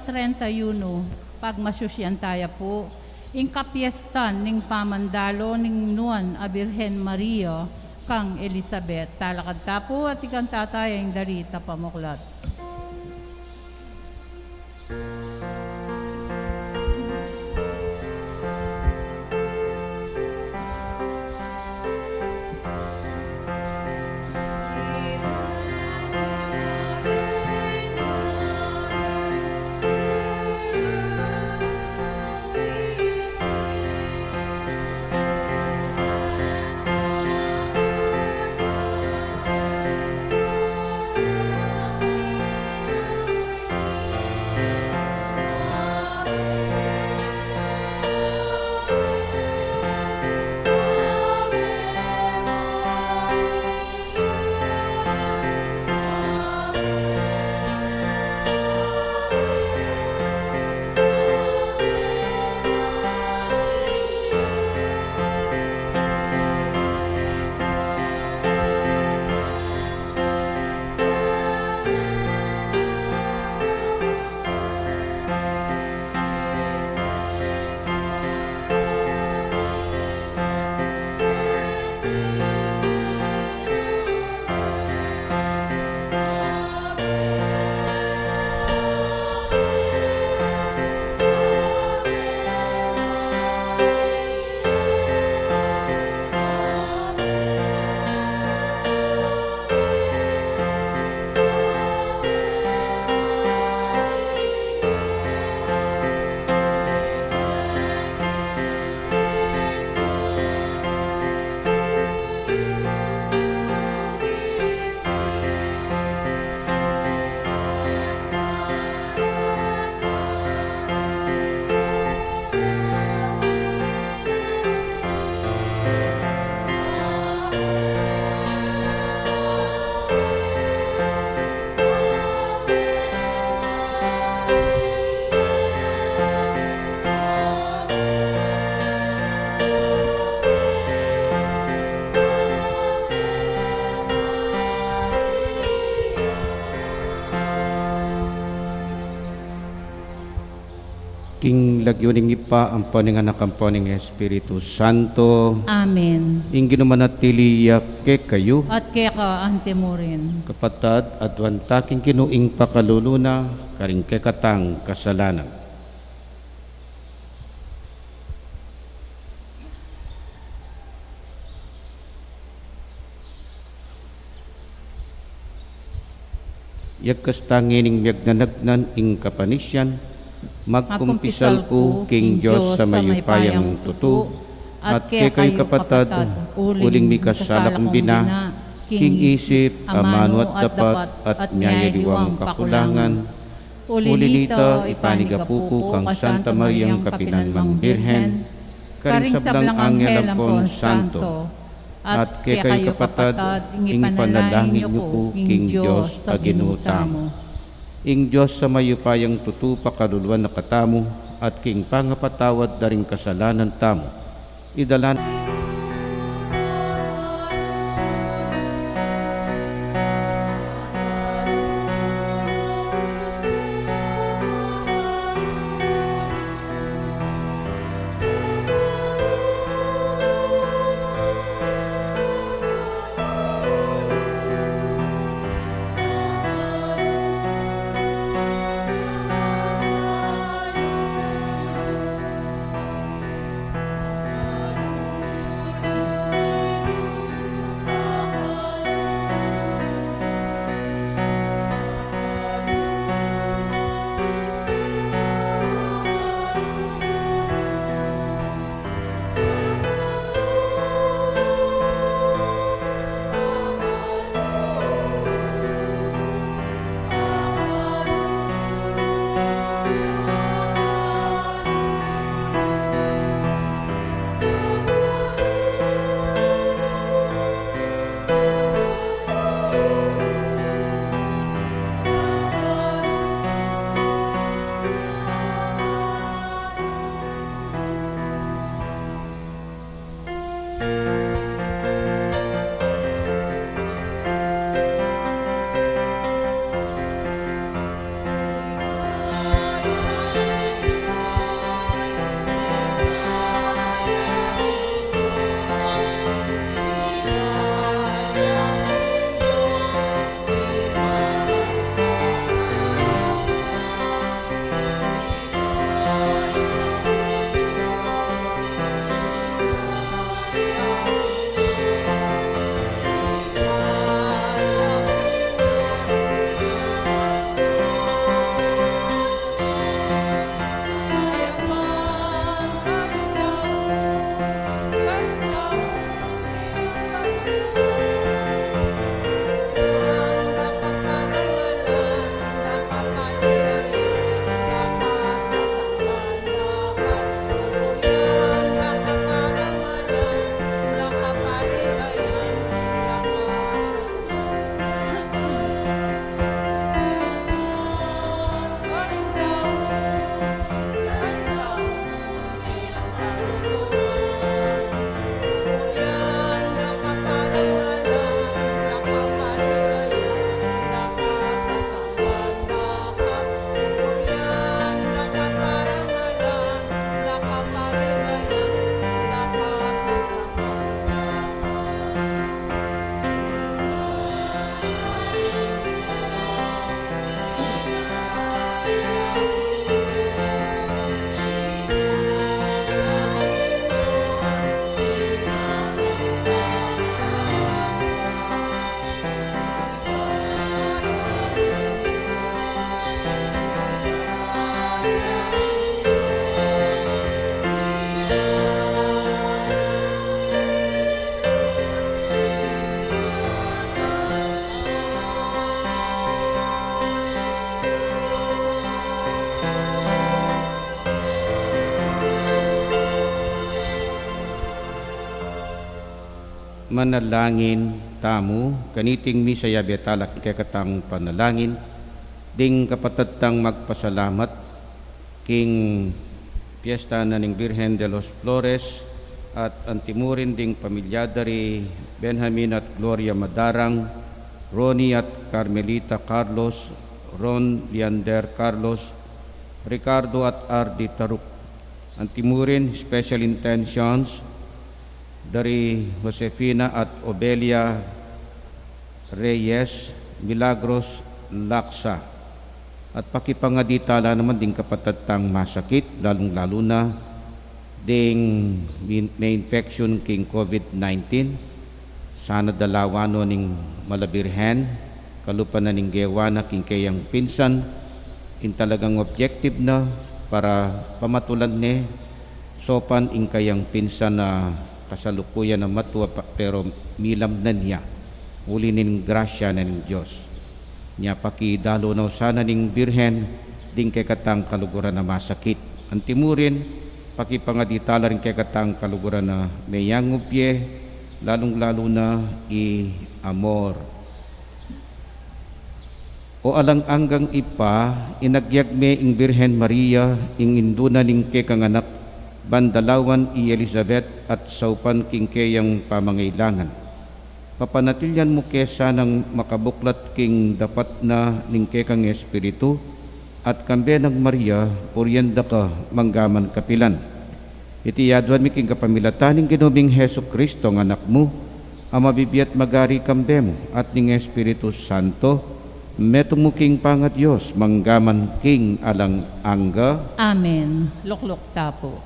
31, pagmasusyantaya po, ingkapiestan ning pamandalo ning nuan a Birhen Maria, kang Elizabeth, talakad tapo at ikang tatayang darita pamuklat. King lagyuning ipa ang paninganak ang paning Espiritu Santo. Amen. Ingin manatili ke kayo. At kaya ka antemurin. Kapatad at wantaking kinuing pakaluluna karing kekatang kasalanan. Yakas tangining miyagnanagnan ing kapanisyan, magkumpisal ko King Diyos sa mayupayang tutu, at kay kayo kapatad, uling mikasalak bina, King isip, amano at dapat, at nyayaliwang kakulangan, uli nito ipanigapuko kang Santa Mariang Kapinanmang Birhen, karing sablang anghel ang pon santo, at kay kayo kapatad, ing panalangin niyo po King Diyos sa ginutamo. Ing Diyos sa mayupayang tutu pakaluluan na katamo, at king pangapatawad daring kasalanan tamo, idalan manalangin tamu kaniting misaya betalak ikakatang panalangin ding kapatatang magpasalamat king piyesta na ning Birhen de los Flores at antimurin ding pamilya dari Benjamin at Gloria Madarang, Ronnie at Carmelita Carlos, Ron Leander Carlos, Ricardo at Ardi Taruk. Antimurin special intentions dari Josefina at Obelia Reyes, Milagros Laksa. At pakipangaditala naman ding kapatatang masakit, lalong-lalo na ding may infection king COVID-19. Sana dalawano ning malabirhen, kalupan na ning gewana king kayang pinsan, in talagang objective na para pamatulan ni sopan ing kayang pinsan na kasalukuyan na matua pero milam na niya uli ning grasya na ning Diyos niya pakidalo na sana ning birhen ding kay katang kaluguran na masakit antimurin pakipangaditala rin kay katang kaluguran na mayang upye lalong lalo na i amor o alang anggang ipa inagyagme ing Birhen Maria ing induna ning kekanganak bandalawan i Elizabeth at saupan king kayang pamangailangan. Papanatilyan mo kesa ng makabuklat king dapat na ning kekang espiritu at kambe ng Maria puryenda ka manggaman kapilan. Iti yaduan mi king kapamilataning ginubing Heso Kristo ng anak mo ang mabibiyat magari kambe mo at ning Espiritu Santo metong muking pangat Diyos, manggaman king alang angga. Amen. Luklok tapo.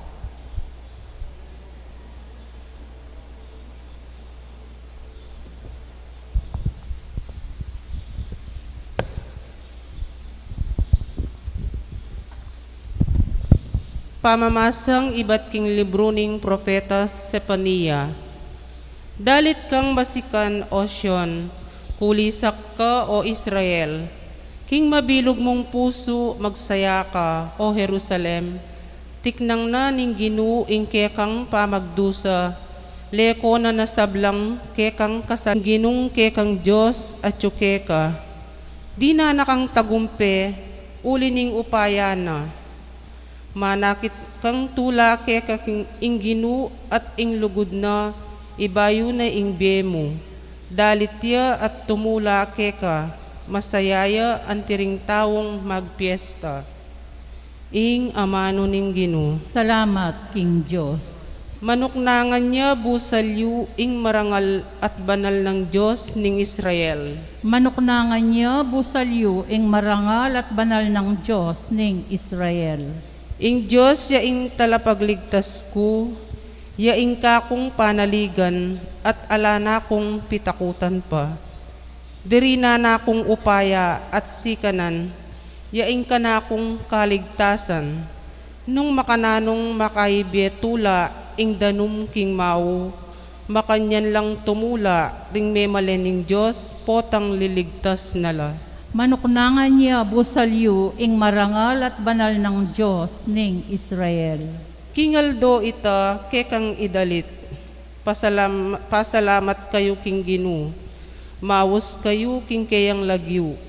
Pamamasang iba't king libro ning Propeta Sepania. Dalit kang basikan o Sion, kulisak ka o Israel, king mabilog mong puso magsaya ka o Jerusalem, tiknang na ning ginuing kekang pamagdusa, leko na nasablang kekang kasal ginung kekang Diyos at tsukeka, di na nakang tagumpe, uli ning upayana, manakit kang tula kekang ing ginu at ing lugod na, ibayo na ing biyemo, dalitya at tumula keka, masayaya antiring tawong magpiesta. Ing amano ning Ginu. Salamat, King Diyos. Manuknangan niya busalyu ing marangal at banal ng Diyos ning Israel. Manuknangan niya busalyo ing marangal at banal ng Diyos ning Israel. Ing Diyos ya ing talapagligtas ko, ya ing kakong panaligan at ala na kong pitakutan pa. Diri na kong upaya at sikanan, yaing ka na kong kaligtasan. Nung makananong makaibetula ing danum king mau, makanyan lang tumula ring memalening Diyos potang liligtas nala. Manuknangan niya busalyo ing marangal at banal ng Diyos ning Israel. Kingaldo ita kekang idalit, pasalamat kayo king Ginu, mawos kayo king kayang lagyu,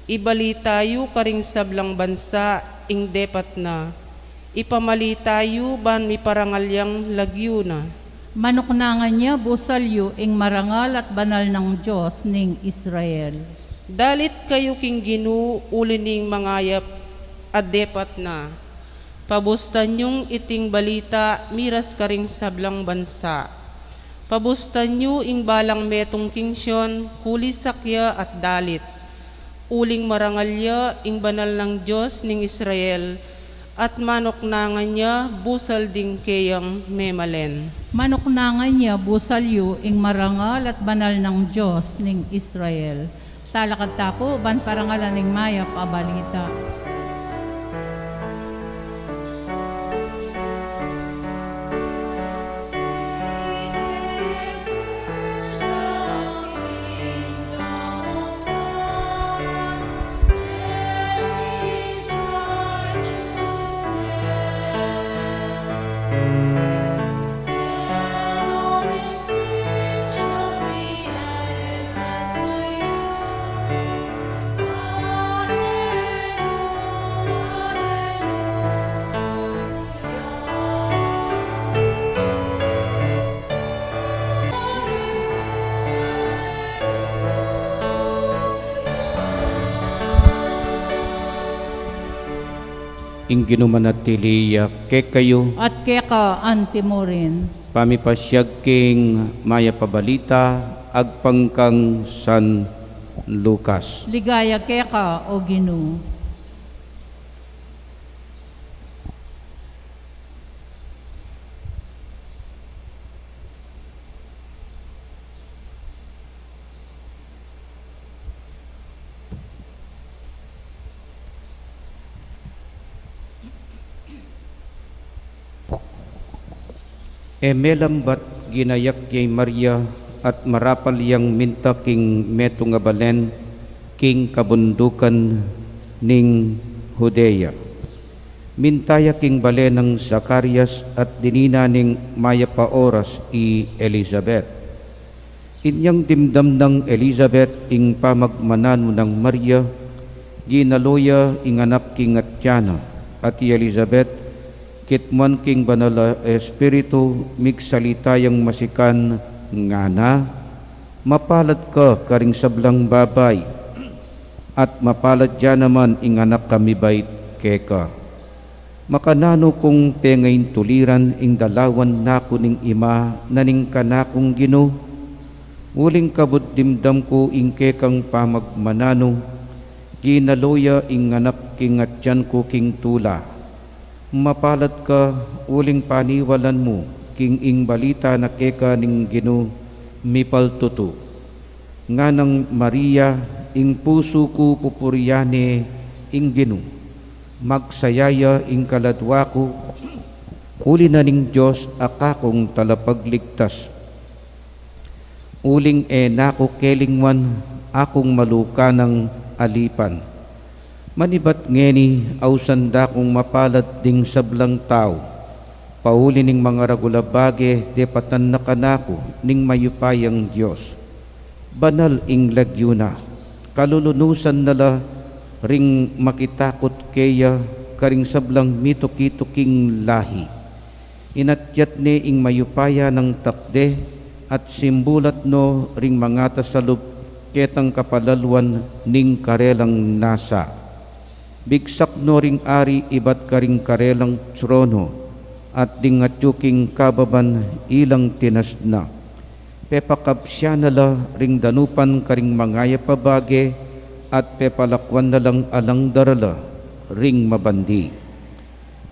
ibalitayo karing sablang bansa ing depat na, ipamalitayo ban mi parangalyang lagyu na. Manuknangan niya busalyo ing marangal at banal ng Diyos ning Israel. Dalit kayo king Ginu, uli ning mangayap at depat na, pabustan yung iting balita, miras karing sablang bansa. Pabustan nyo ing balang metong kingsyon, kulisakya at dalit. Uling marangalya ing banal ng Diyos ning Israel, at manoknangan niya busal ding kayang memalen. Manuknangan niya busalyo ing marangal at banal ng Diyos ning Israel. Talakad tapo, ban parangalan ning maya pabalita. ing ginumanatiliya ke kayo, at keka antimorin. pamipasyag king maya pabalita, agpangkang San Lucas. Ligaya keka o Ginoo. Emelambat ginayak kay Maria at marapal yang minta king meto nga balen king kabundukan ning Judea. Mintaya king balen ng Zacarias at dinina ning maya pa oras i Elizabeth. Inyang dimdam ng Elizabeth ing pamagmanano ng Maria, ginaloya ing anak king Atyana at i Elizabeth kitman king banal espiritu migsalita yang masikan nga na, mapalad ka karing sablang babay at mapalad dyan naman ing anak kami bait keka. Makanano kong pengayin tuliran ing dalawan nako ning ima naning kanakong Ginoo, uling kabut dimdam ko ing kekang pamagmanano, ginaloya ing anak king atyan ko king tula. Mapalad ka, uling paniwalan mo, king ing balita na keka ning Ginoo, mipaltuto. Nga ng Maria, ing puso ko pupuryane, ing Ginoo. Magsayaya ing kaladwa ko, uli na ning Diyos akakong talapagligtas. Uling nako kelingwan, akong maluka ng alipan. Manibat ngeni ausanda kong mapalad ding sablang tao, pauli ning mga ragulabage depatan na kanako ning mayupayang Diyos. Banal ing lagyuna, kalulunusan nala ring makitakot keya karing sablang mituki-tuking lahi. Inatyat ni ing mayupaya ng takde at simbulat no ring mga tasalub ketang kapalalwan ning karelang nasa. Bigsak no ring ari ibat karing karelang trono at dingatyuking kababan ilang tinasna. Pepakapsya nala ring danupan karing mangaya pabage at pepalakwan nalang alang darala ring mabandi.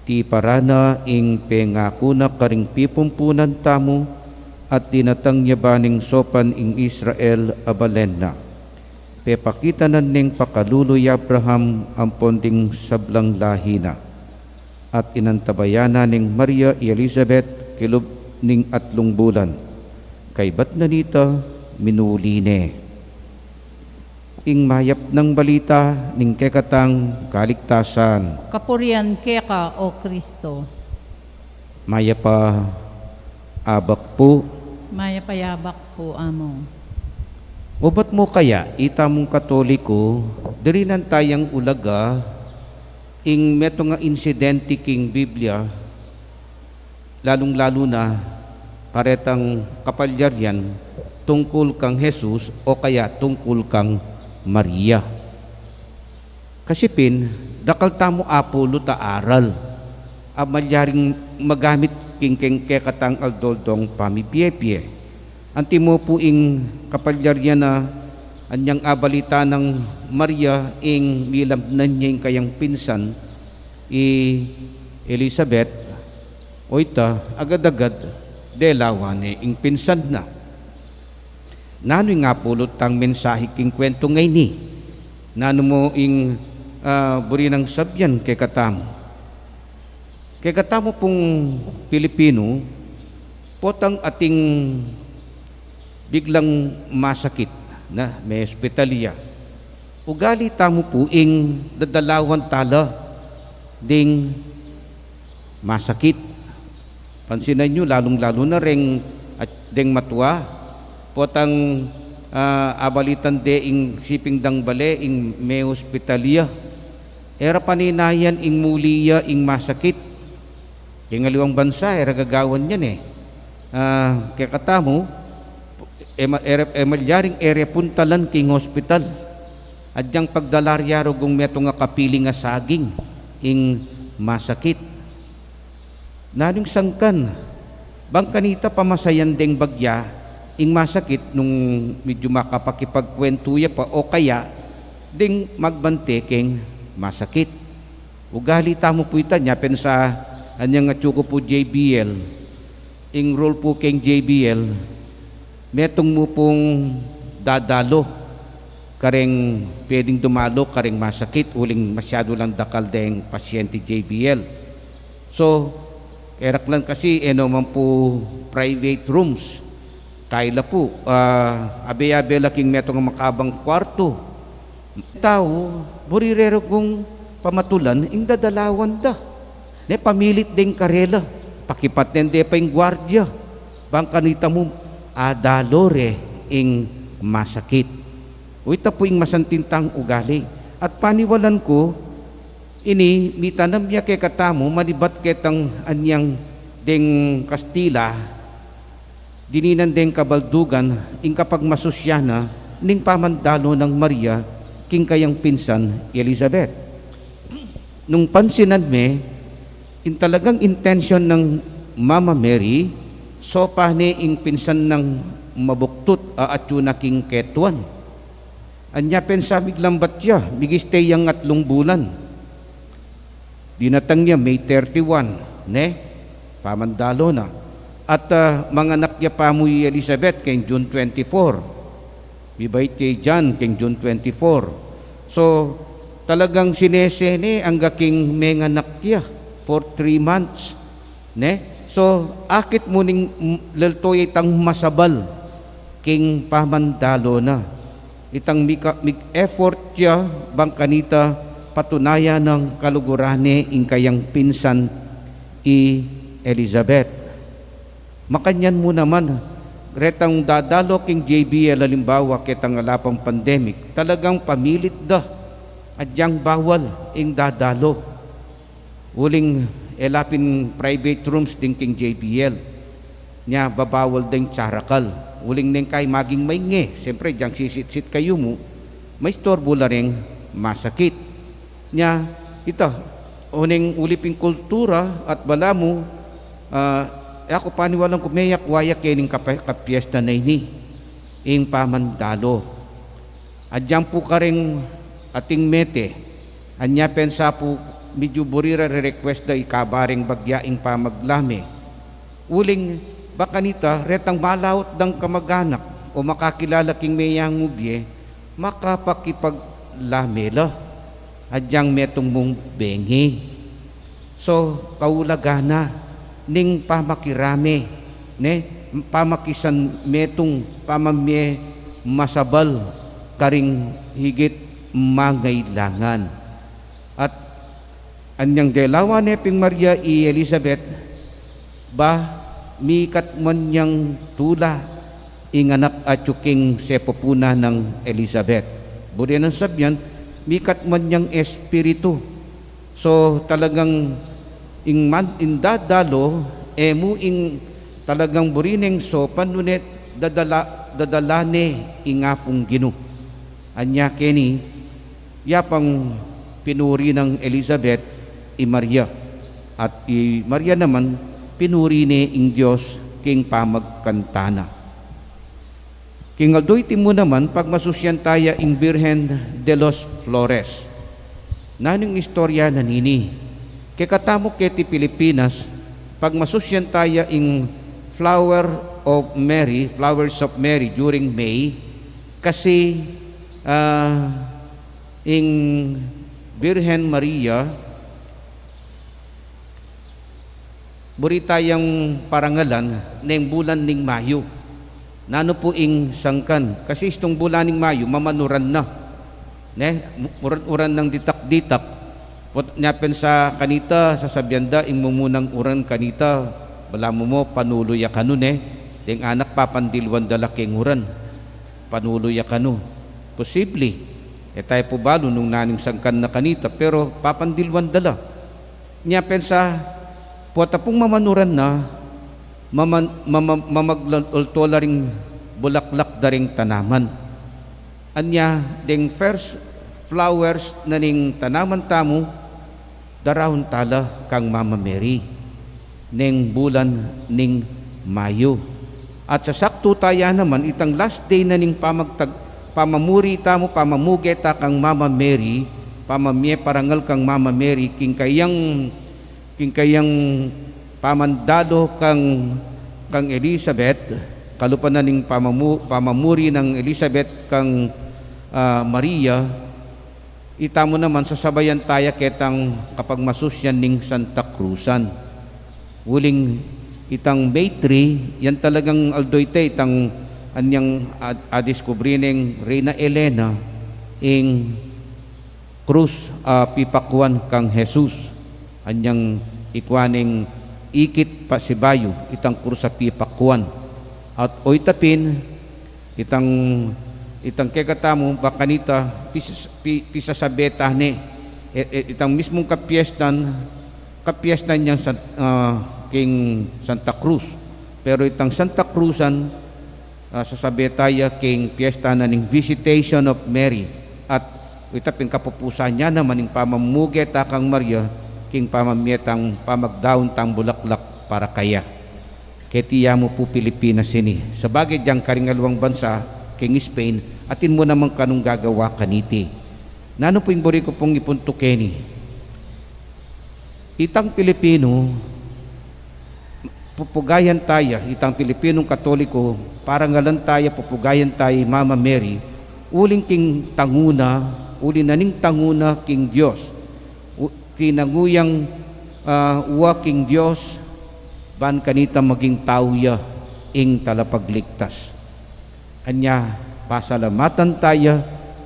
Ti parana ing pengako na karing pipumpunan tamo at dinatang yabaning sopan ing Israel abalen na. Pepakita na ning pakaluloy Abraham ang ponding sablang lahina at inantabayana ning Maria y Elizabeth kilub ning 3 bulan. Kay bat na nita minuline. Ing mayap ng balita ning kekatang kaligtasan. Kapurian keka o Kristo. Maya pa abak po. Maya payabak po among. Ubat mo kaya itamong Katoliko, diri nan tayang ulaga, ing meto nga insidente king Biblia, lalong-lalo na paretang kapalyaryan tungkol kang Jesus o kaya tungkol kang Maria. Kasipin, dakal tamo apulo ta aral, amalyaring magamit king kekatang aldoldong pamipiyepye. Anti mo po ing kapalyaryan na anyang abalita ng Maria ing nilamnan niya ing kayang pinsan Elizabeth o ita agad-agad delawan ing pinsan na. Nano nga pulot tang mensahe king kwento ngay ni. Nano mo ing buri ng sabyan kay katamo. Kay katamo pong Pilipino, potang ating biglang masakit na may ospitalya. Ugali tamo po ing dadalawan tala ding masakit. Pansinan nyo, lalong-lalo na ring at ding matwa, potang abalitan de ing siping dang bale ing may ospitalya. Era paninayan ing muliya ing masakit. Kingaliwang bansa, era gagawan yan kaya katamo, emalyaring ere puntalan king hospital. At yang pagdalaryaro kung meto nga kapiling nga saging ing masakit. Nanong sangkan, bang kanita pamasayan deng bagya, ing masakit nung medyo makapakipagkwentuya pa o kaya ding magbante keng masakit. Ugali tamo po ita niya pensa anyang atsuko po JBL, ing role po keng JBL, metong mo pong dadalo, kareng pwedeng dumalo, kareng masakit, uling masyado lang dakal deng pasyente JBL. So, erak lang kasi, man po private rooms, kaila po, abe-abe laking metong makabang kwarto. Tao, burirero kong pamatulan, ing dadalawan da. Ne, pamilit ding karela, pakipatende pa yung gwardya. Bang kanita mo, adalore ing masakit. O ita po ing masantintang ugali. At paniwalan ko, ini, mitanam niya kay katamo, malibat ketang anyang ding Kastila, dininan ding kabaldugan, ing kapag masusyana, ning pamandalo ng Maria, king kayang pinsan, Elizabeth. Nung pansinan me, in talagang intention ng Mama Mary, so pahne ing pinsan ng mabuktut at yun king ketuan. Anya pensamig lambat siya, bigistay yang 3 bulan. Dinatang niya May 31, ne? Pamandalo na. At manganak niya pa mo Elizabeth kay June 24. Bibay kay John kay June 24. So, talagang sinesene ang gaking menganak niya for 3 months. Ne? So, akit mo ning laltoy itang masabal king pamandalo na. Itang effort siya bang kanita patunayan ng kalugurane ing kayang pinsan Elizabeth. Makanyan mo naman, retang dadalo king JBL halimbawa ketang alapang pandemic, talagang pamilit da, adyang bawal ing dadalo. Uling elapin private rooms din king JBL, nya babawal din charakal. Uling neng kay maging may nge, siyempre diyang sisit-sit kayo mo, may storbo la ring masakit. Nya, ito, uning uliping kultura at bala mo, ako paniwalang kumayak waya kening kapiesta na ini, ing pamandalo. Adyang po ka rin ating mete, anya pensa po, medyo burira re-request da ikabaring bagyaing pamaglame. Uling, baka nita, retang malawot ng kamag-anak o makakilala king mayang ubye, makapakipaglamela. Adyang metong mong bengi. So, kaulagana, ning pamakirame, ne? Pamakisan metong pamamye masabal, karing higit mangailangan. At anyang delawa ne ping Maria Elizabeth, ba mikat man niyang tula inganak at yuking sepopuna ng Elizabeth. Budi ng sabyan, mikat man niyang espiritu. So talagang indadalo, emu ing talagang burineng so panunet dadalane ingapong Gino. Anya keni, yapang pinuri ng Elizabeth Maria. At Maria naman, pinuri ni ing Diyos king pamagkantana. King aldoy mo naman, pag masusyan taya ing Birhen de los Flores. Nanong istorya na nini. Kekatamok keti Pilipinas, pag masusyan taya ing Flowers of Mary during May, kasi ing Birhen Maria, buritayang parangalan ng bulan ning Mayo. Nano po ing sangkan. Kasi itong bulan ning Mayo, mamanuran na. Ne? Uran ng ditak-ditak. Nyapen sa kanita, sa sabyanda, ing mumunang uran kanita, bala mo panuloy kanu ne. Ding anak papandilwan dalaking uran. Panuloy kanu. Posible. Tayo po balo nung naning sangkan na kanita, pero papandilwan dala. Nyapen sa puwata pong mamanuran na, mamaglalto ring bulaklak daring tanaman. Anya, ding first flowers na ning tanaman tamo, darahon tala kang Mama Mary, ning bulan ning Mayo. At sa sakto taya naman, itang last day na ning pamamuri tamo, pamamugeta kang Mama Mary, pamamye parangal kang Mama Mary, king kayang pamandalo kang Elizabeth, kalupan na ning pamamuri ng Elizabeth kang Maria, itamo naman sasabayan taya ketang kapag masusyan ning Santa Cruzan. Uling itang May 3, yan talagang aldoyte, itang anyang adiskubrining Reina Elena ing krus pipakuan kang Jesus. Anyang ikwaning ikit pasibayo, itang krus sa pipakuan. At oy tapin, itang kekatamo bakanita pisa sa betahne, itang mismong kapiestan niyang king Santa Cruz. Pero itang Santa Cruzan sasabetaya king piyesta na ning Visitation of Mary. At itapin kapupusan niya naman ning pamamugeta kang Maria king pamamietang pamagdaon tang bulaklak para kaya. Ketiya mo po Pilipinas sini. Sa bagay diyang karingalawang bansa king Spain, atin mo naman kanong gagawa kaniti. Nano po yung buri ko pong ipuntukeni. Itang Pilipino, pupugayan tayo, itang Pilipinong Katoliko, parangalan tayo, pupugayan tayo, Mama Mary, uling king tanguna, uli na ning tanguna king Diyos, tinanguyang uwa king Diyos, ban kanita maging tauya, ing talapagligtas. Anya, pasalamatan tayo,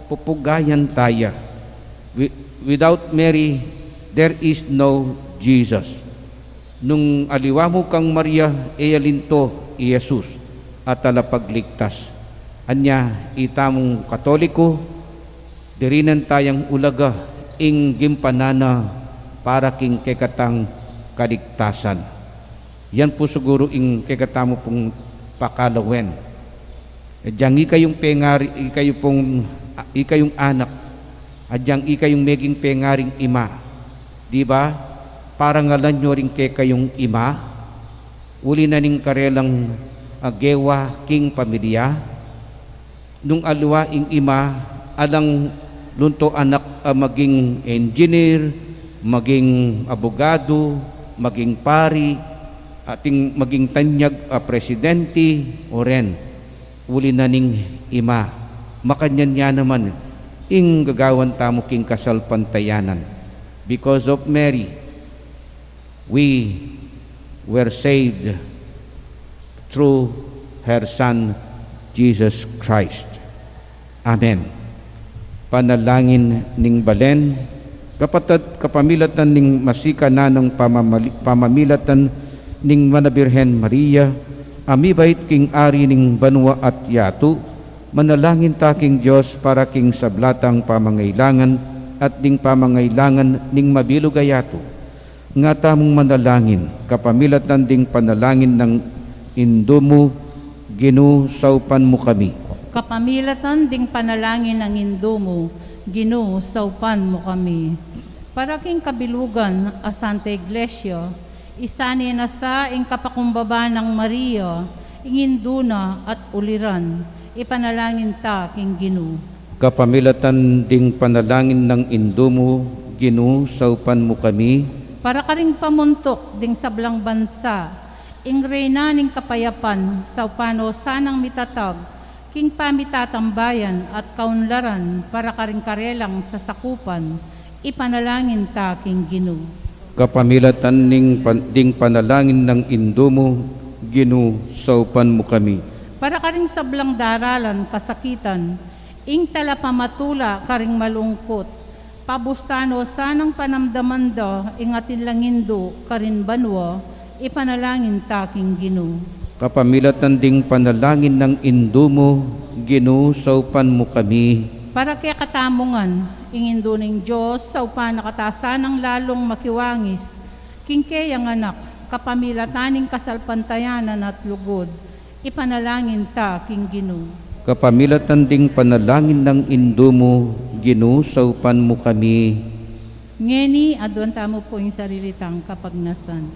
pupugayan tayo. Without Mary, there is no Jesus. Nung aliwa mo kang Maria, eyalinto Jesus at talapagligtas. Anya, itamong Katoliko, dirinan tayang ulaga, ing gimpanana para king kekatang kaligtasan. Yan po siguro ing kekatamo pong pakalawen. Adyang ikayong pengari, ikayong anak, adyang ikayong meging pengaring ima. Di ba? Parangalan nyo rin kayong ima. Uli na ning karelang gewa king pamilya. Nung alwa ing ima, alang lunto anak maging engineer, maging abogado, maging pari, ating maging tanyag presidente o ren. Uli na ning ima, makanyan niya naman ing gagawan tamo king kasal pantayanan. Because of Mary, we were saved through her Son, Jesus Christ. Amen. Panalangin ning balen, kapamilatan ning masika na ng pamamilatan ning Manabirhen Maria, amibait king ari ning banwa at yatu, manalangin ta king Diyos para king sablatang pamangailangan at ding pamangailangan ning mabilugayato. Nga tamong manalangin, kapamilatan ding panalangin ng Indumo, Ginoo, saupan mo kami. Kapamilatan ding panalangin ng Indumo, Ginoo, saupan mo kami. Para king kabilugan a Santa Iglesia, isani na sa ing kapakumbaba ng Maria, inginduna at uliran, ipanalangin ta king Ginoo. Kapamilatan ding panalangin ng Indumo, Ginoo, saupan mo kami. Para ka ring pamuntok ding sablang bansa, ing reyna ning kapayapan, saupano sanang mitatag, king pamitatambayan at kaunlaran, para ka ring karelang sasakupan, ipanalangin ta king Ginoo. Kapamilatan ding panalangin ng Indumo, Ginoo, saupan mo kami. Para ka ring sablang daralan, kasakitan, ing talapamatula ka ring malungkot, pabustano sanang panamdamanda, ing atin langindo ka rin banwa, ipanalangin ta king Ginoo. Kapamilatan ding panalangin ng Indumo, Ginoo, saupan mo kami. Para kaya katamungan, ingindo ng Diyos, sa upan nakatasanang lalong makiwangis, kingkayang anak, kapamilataning kasalpantayanan at lugod, ipanalangin ta king Ginoo. Kapamilatan ding panalangin ng Indumo, Ginoo, saupan mo kami. Ngeni, adwan tamo po yung sarilitang kapagnasan.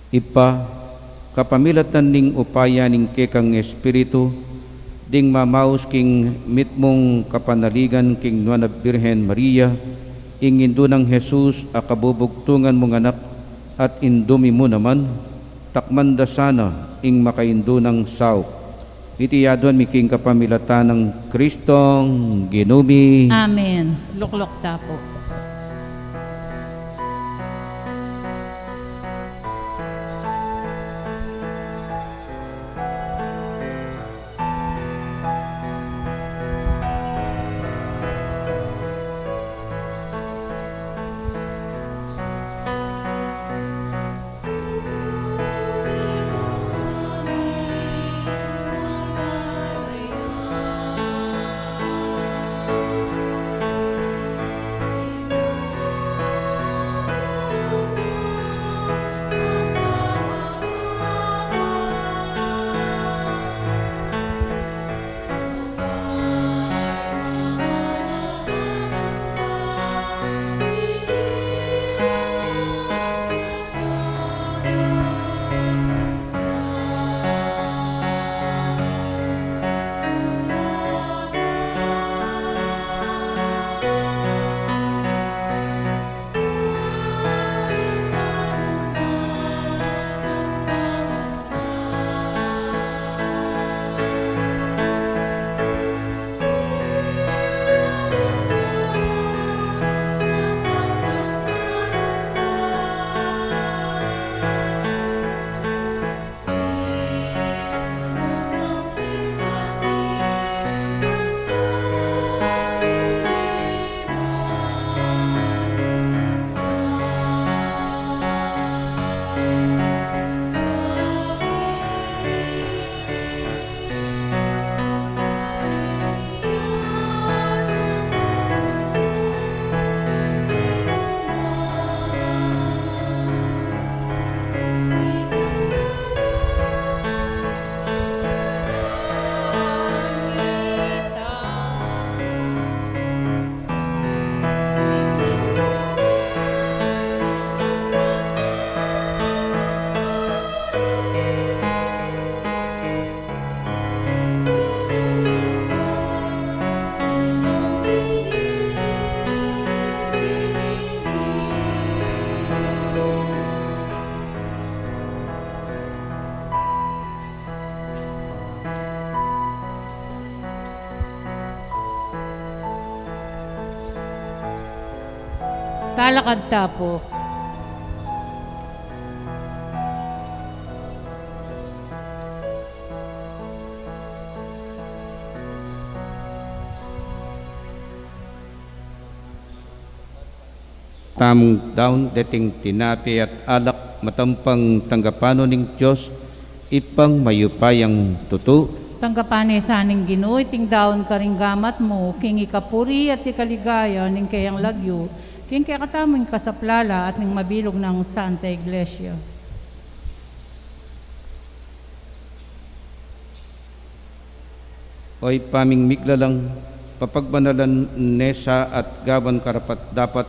Ipa, kapamilatan ning upaya ning kekang espiritu, ding mamaus king mitmong kapanaligan king Nuana Birhen Maria, ing indo ng Jesus akabubugtungan mong anak, at indumi mo naman, takmanda sana ing makaindo ng sao. Itiyadwan miking kapamilatan ng Kristong ginumi. Amen. Luklok tapo. Talakad tapo. Tamong daun dating tinapi at alak matampang tanggapano ning Diyos, ipang mayupayang tutu. Tanggapani sa aning Ginoo, iting daon karinggamat mo, king ikapuri at ikaligaya ning kayang lagyo, king kaya katamong kasaplala at ning mabilog ng Santa Iglesia. Oy paming miglalang papagbanalan nesa at gaban karapat dapat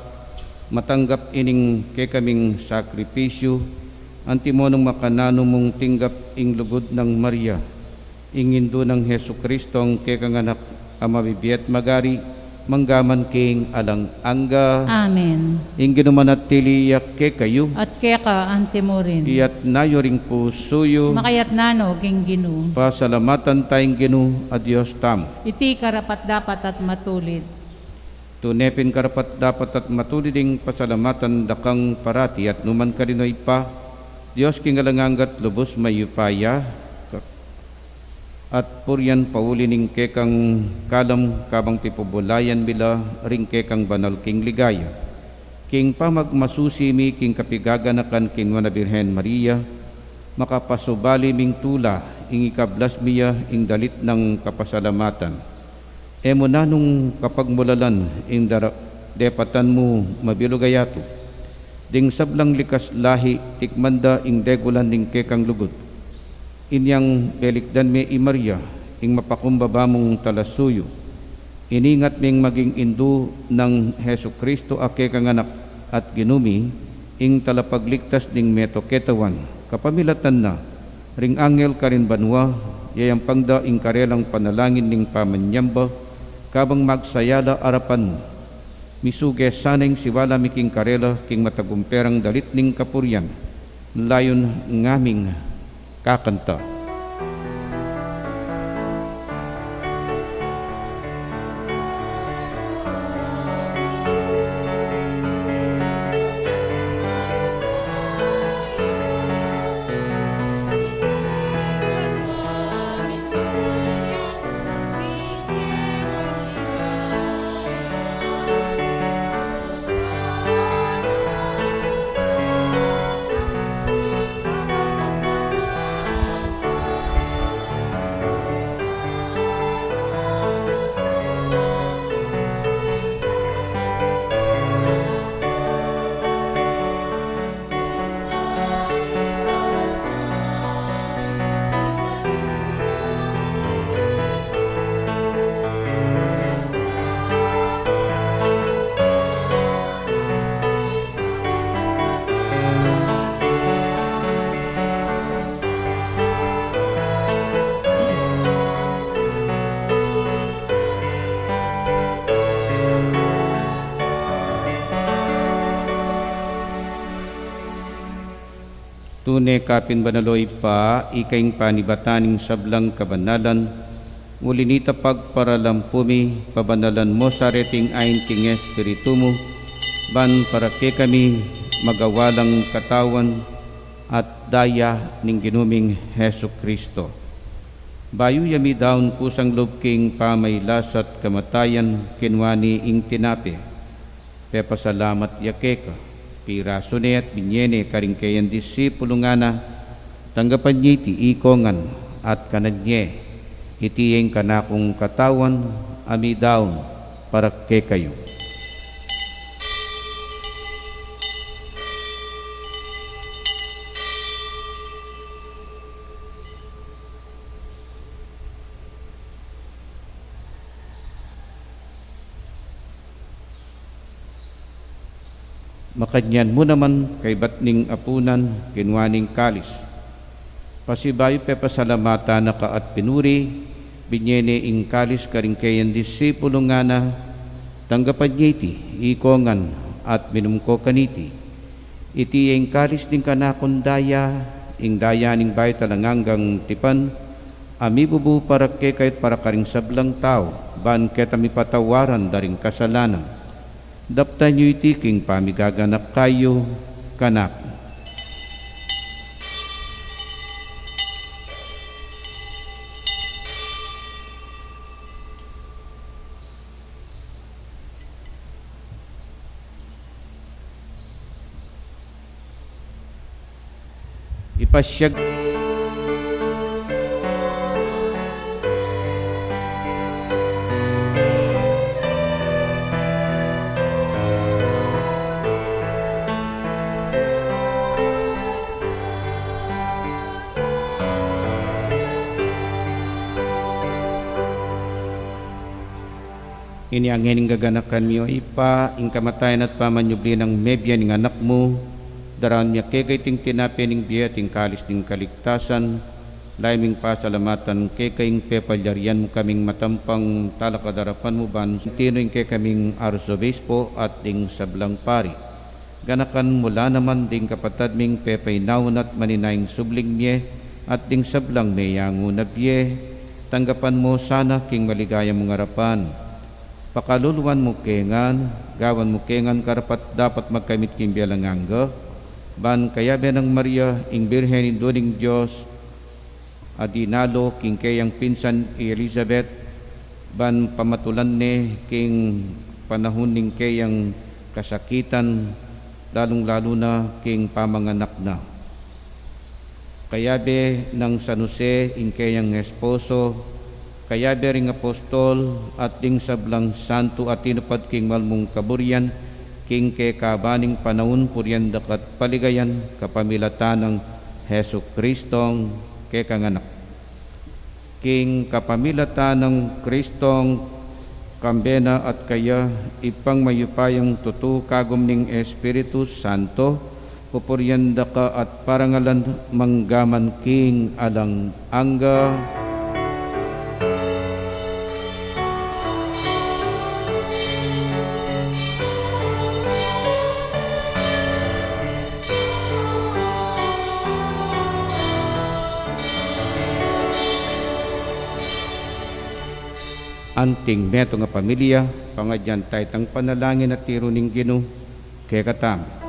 matanggap ining kay kaming sakripisyo, antimonong makanano mong tinggap ing lugod ng Maria, ingindo ng Hesu Kristong kay kanganak amabibiyat magari, manggaman king alang angga. Amen. Ingginuman at tiliyak kay kayo, At kaya ka antimorin. iyat nayo ring pusuyo, Makayat nano, king Ginoo. pasalamatan tayong ginu a Diyos tamo. Iti karapat dapat at matulid. Tunepin karapat dapat at matuliding pasalamatan dakang parati at numan karinoy pa, Diyos kingalanganggat lubos mayupaya, at puryan paulining kekang kalam kabang pipubulayan bila ring kekang banal king ligaya. King pamagmasusimi king kapigaganakan king Nuana Birhen Maria, makapasubali ming tula ing ikablas miya ing dalit ng kapasalamatan. Emo na nung kapagmulalan ing depatan mo mabilugayato, ding sablang likas lahi tikmanda ing degulan ning kekang lugod. Inyang belikdan me i Maria, ing mapakumbaba mong talasuyo. Iningat ming maging indu ng Heso Kristo ake kanganak at ginumi, ing talapagligtas ning meto ketawan. Kapamilatan na, ring angel karin banwa, yayang pangda ing karelang panalangin ning pamanyamba, kabang magsayala arapan mo. Misuge saneng siwala miking karela king matagumperang dalit ning kapuryan, layon ngaming kakanta. Tunay kapin banaloy pa, ikaing panibataning sablang kabanalan, ngulinita pagparalampumi, pabanalan mo sa reting ayin king espiritu mo, ban para ke kami magawalang katawan at daya ning ginuming Heso Kristo. Bayu yami daon kusang lob king pamaylasat kamatayan kinwani ing tinape, pepasalamat yakeka. Pirasone at binyene karing kayan disipulo nga na tanggapan niya iti ikongan at kanadye itiyeng kanakong katawan ami daon para ke kayo. Makanyan mo naman kay batning apunan kinwaning kalis. Pasibayo pepasalamata na ka at pinuri, binyene ing kalis karing kayan disipulo nga na tanggapan niya iti, ikongan at minumko kaniti. Iti ing kalis ning kanakon daya, ing daya ning bay talanganggang tipan, amibubu para ke kahit para karing sablang tao, ban ketami patawaran daring kasalanan. Dapta nyo iti king pamigaganak kayo kanak. Ipasyag ini ang hining gaganakan miyo ipa, ing kamatayan at pamanyubli ng mebya ning anak mo, daraan miya kekay ting tinape ning biya ting kalis ting kaligtasan, laiming pasalamatan kekaying pepalyarian mo kaming matampang talakadarapan mo ban, tino ing kaming arsobispo at ting sablang pari. Ganakan mula naman ding kapatad ming pepainaon at maninaing subling miye at ding sablang meyango na biye, tanggapan mo sana king maligaya mong harapan. Pakaluluan mo kengan, gawan mo kengan karapat dapat magkamit king bialangangga, ban kayabe ng Maria, ing Birhen induning Diyos, adinalo king kayang pinsan Elizabeth, ban pamatulan ni king panahon ning kayang kasakitan, lalong-lalo na king pamanganak na. Kayabe ng San Jose, ing kayang esposo, kaya bering apostol at ding sablang santo at tinupad king malmong kaburyan, king ke kabaning panahon puryan dakat paligayan kapamilatan ng Heso Kristong kekanganak. King kapamilatan ng Kristong kambena at kaya ipang mayupayang tutu kagum ning Espiritu Santo, pupuryanda ka at parangalan manggaman king alang angga. Anting meto nga pamilya, pangadyan tayo tang panalangin at tiro ning Ginoo, kaya katam.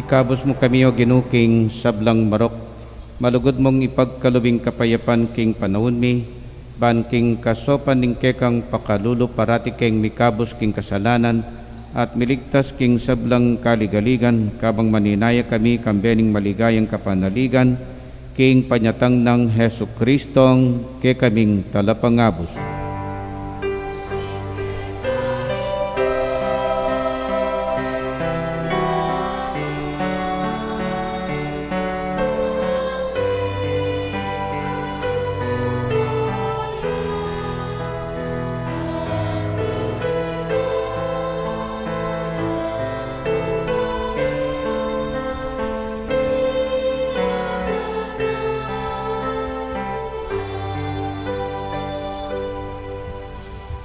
Ikabos mo kami o ginuking sablang marok, malugod mong ipagkalubing kapayapan king panahon mi, ban king kasopan ning kekang pakalulo parati king mikabos king kasalanan, at miligtas king sablang kaligaligan, kabang maninaya kami kambening maligayang kapanaligan, king panyatang ng Hesu Kristong ke kaming talapangabos.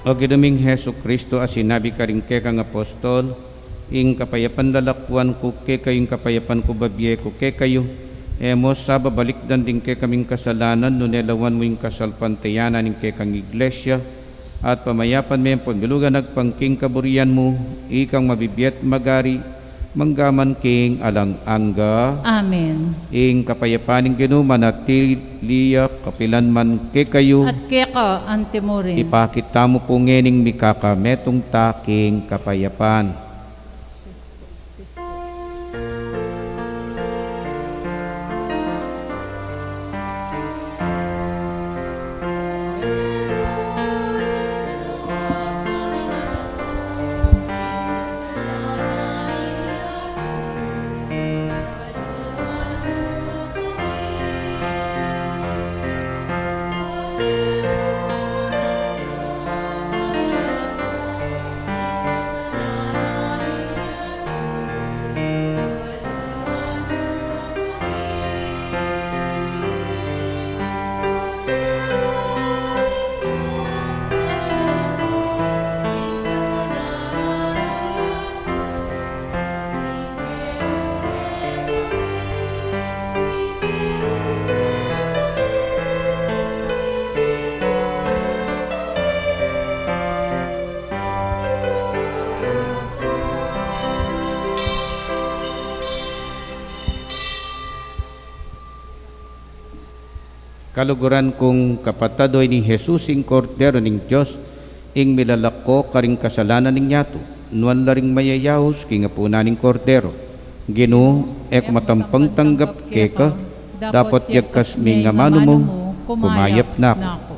O ginaming Hesu Kristo as sinabi ka rin kekang apostol, ing kapayapan lalakpuan ko ke kayong kapayapan ko babye ko ke kayo, emos sa babalikdan din ke kaming kasalanan no nelawan mo yung kasalpantayanan ng kekang iglesia, at pamayapan mo yung pagbilugan nagpangking kaburian mo, ikang mabibiyat magari, manggaman king alang angga. Amen. Ing kapayapaning ginuman at tiliya kapilan man ke kayo. At keka antimurin. Ipakita mo po ngening mikakametong taking kapayapan. Kaluguran kong kapatadoy ni Jesus ing Kordero ning Diyos, ing milalako karing kasalanan ning yato, nuan laring mayayahos king apuna ning Kordero. Ginoo, ek matampang tanggap keka, dapat yagkas mi nga mano mo, kumayap na ako.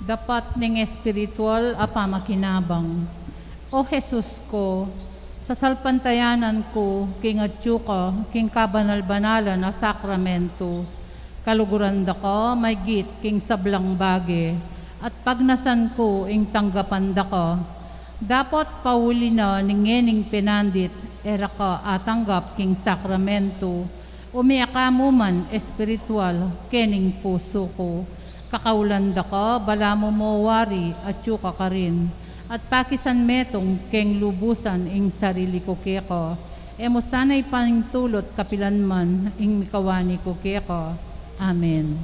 Dapat ning espiritual apamakinabang. O Jesus ko, sa salpantayanan ko, king atyu ko, king kabanal-banalan na sakramento, kaluguran da ko, may git king sablang bage, at pagnasan ko, ing tanggapan da ko, dapat pauli na ningening pinandit, era ko atanggap king sakramento, umiakamu man espiritual, kening puso ko, kakaulan da ko, bala mo wari at yuka ka rin. At pakisan metong keng lubusan ing sarili ko keko. Emo sana'y panintulot kapilan man ing mikawani ko keko. Amen.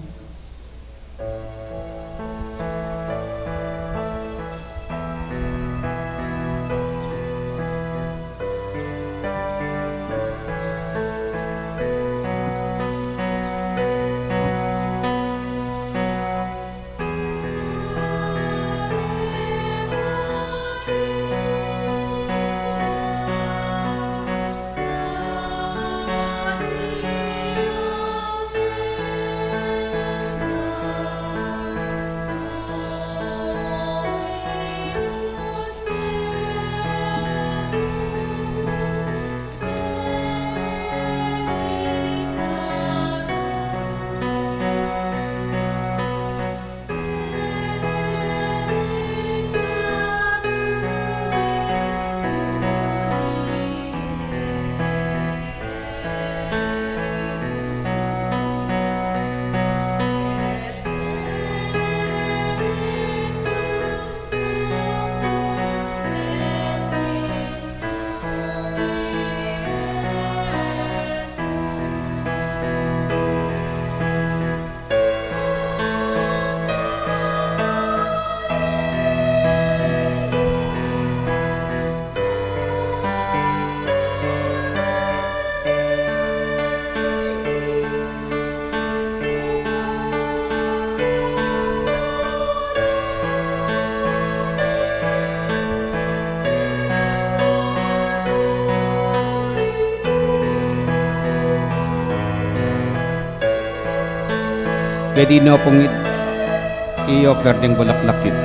Pwede na pong i-offer ng bulaklak yun.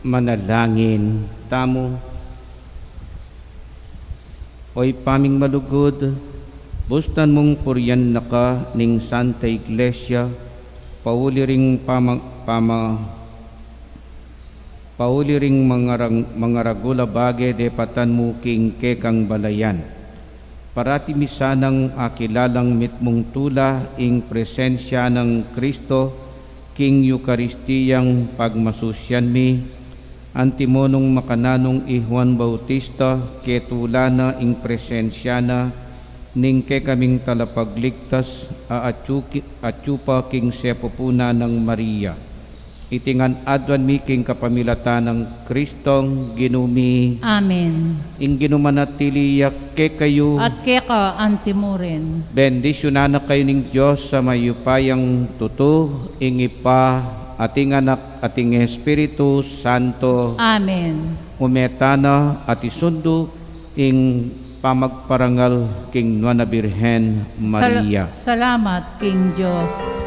Manalangin tamo. Oy paming malugod, bustan mong puryan na ka ning Santa Iglesia, pauli ring pauli ring mga ragula bage de patan mo king kekang balayan. Parati misanang akilalang mitmong tula ing presensya ng Kristo, king Eukaristiyang pagmasusyan mi, antimonong makananong i Juan Bautista, ketulana ing presensya na, ning ke kaming talapagligtas atsupa king sepupuna ng Maria. Itingan adwan mi king kapamilatan ng Kristong ginumi. Amen. Ing ginumanatiliyak ke kayo. At keka antimorin. Bendisyonan na kayo ning Diyos sa mayupayang tuto, ing ipa, ating anak, ating Espiritu Santo. Amen. Umetana at isundo ing pamagparangal king Nuana Birhen Maria. Salamat, King Diyos.